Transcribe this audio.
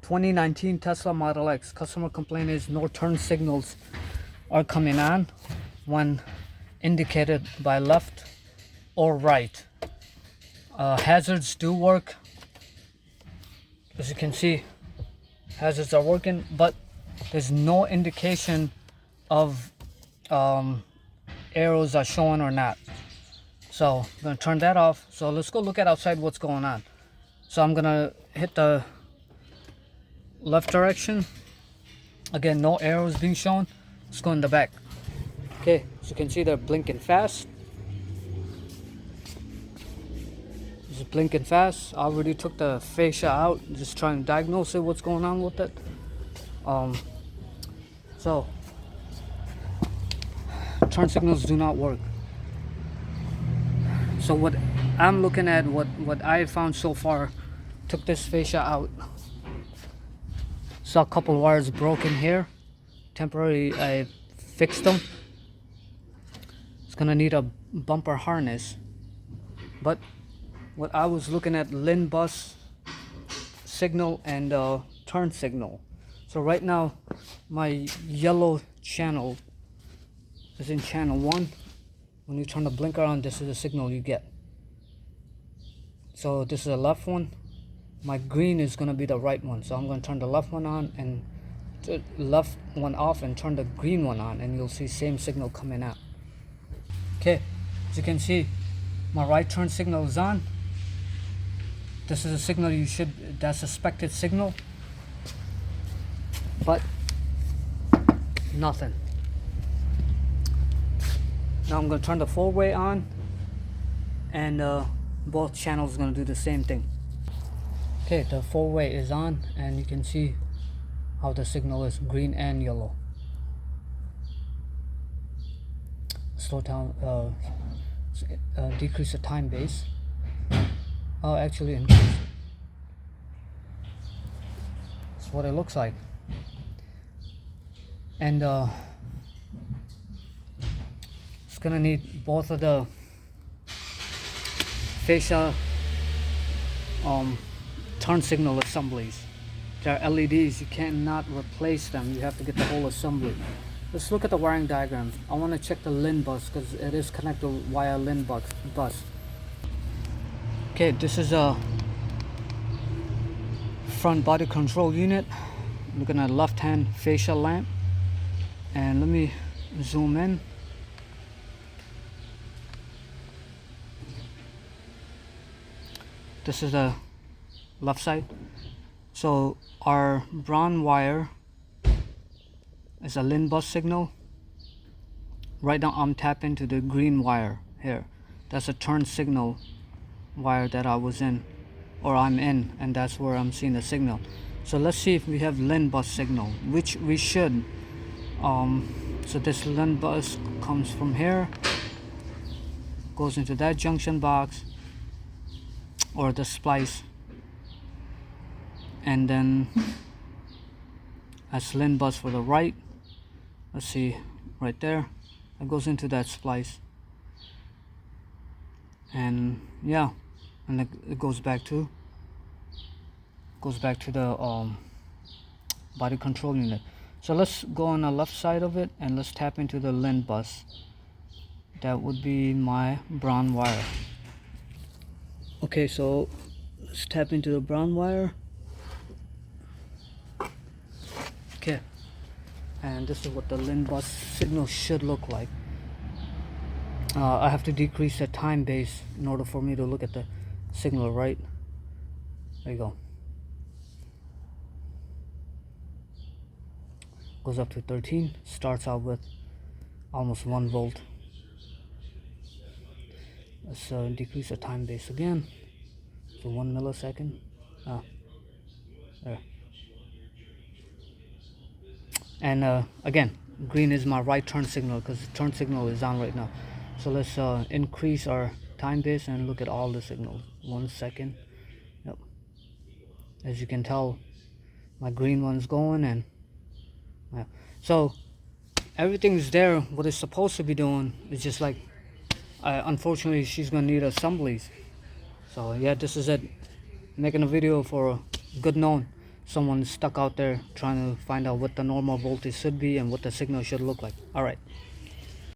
2019 Tesla Model X. Customer complaint is no turn signals are coming on when indicated by left or right. Hazards do work. As you can see, hazards are working, but there's no indication of arrows are showing or not. So I'm gonna turn that off. So let's go look at outside what's going on. So I'm gonna hit the left direction. Again, no arrows being shown. Let's go in the back. Okay, as you can see, they're blinking fast. Just blinking fast. I already took the fascia out, just trying to diagnose it, what's going on with it. So turn signals do not work. So what I'm looking at, what I found so far, took this fascia out. Saw a couple wires broken here. Temporarily, I fixed them. It's gonna need a bumper harness. But what I was looking at, LIN bus signal and turn signal. So right now, my yellow channel is in channel 1. When you turn the blinker on, this is the signal you get. So this is the left one. My green is going to be the right one. So I'm going to turn the left one on and the left one off and turn the green one on, and you'll see same signal coming out. Okay, as you can see, my right turn signal is on. This is a signal that's suspected signal, but nothing. Now I'm going to turn the four-way on, and both channels are going to do the same thing. Okay, the four-way is on, and you can see how the signal is green and yellow. Slow down, decrease the time base. Oh, actually increase it. That's what it looks like. And it's gonna need both of the fascia turn signal assemblies. They're LEDs, you cannot replace them. You have to get the whole assembly. Let's look at the wiring diagram. I want to check the LIN bus because it is connected via LIN bus. Okay, this is a front body control unit. Looking at left hand fascia lamp, and let me zoom in. This is the left side. So our brown wire is a LIN bus signal. Right now I'm tapping to the green wire here. That's a turn signal wire that I was in, or I'm in, and that's where I'm seeing the signal. So let's see if we have LIN bus signal, which we should. So this LIN bus comes from here, goes into that junction box or the splice, and then that's LIN bus for the right. Let's see, right there, it goes into that splice, and yeah, and it goes back to the body control unit. So let's go on the left side of it and let's tap into the LIN bus. That would be my brown wire. Okay, so let's tap into the brown wire. Okay, and this is what the LIN bus signal should look like. I have to decrease the time base in order for me to look at the signal, right? There you go. Goes up to 13, starts out with almost 1 volt. Let's decrease the time base again to 1 millisecond. There. And again, green is my right turn signal because the turn signal is on right now. So let's increase our time base and look at all the signals. 1 second. Yep. As you can tell, my green one's going, and yeah. So everything's there. What it's supposed to be doing is just like, unfortunately, she's gonna need assemblies. So yeah, this is it. Making a video for good known. someone's stuck out there trying to find out what the normal voltage should be and what the signal should look like. All right.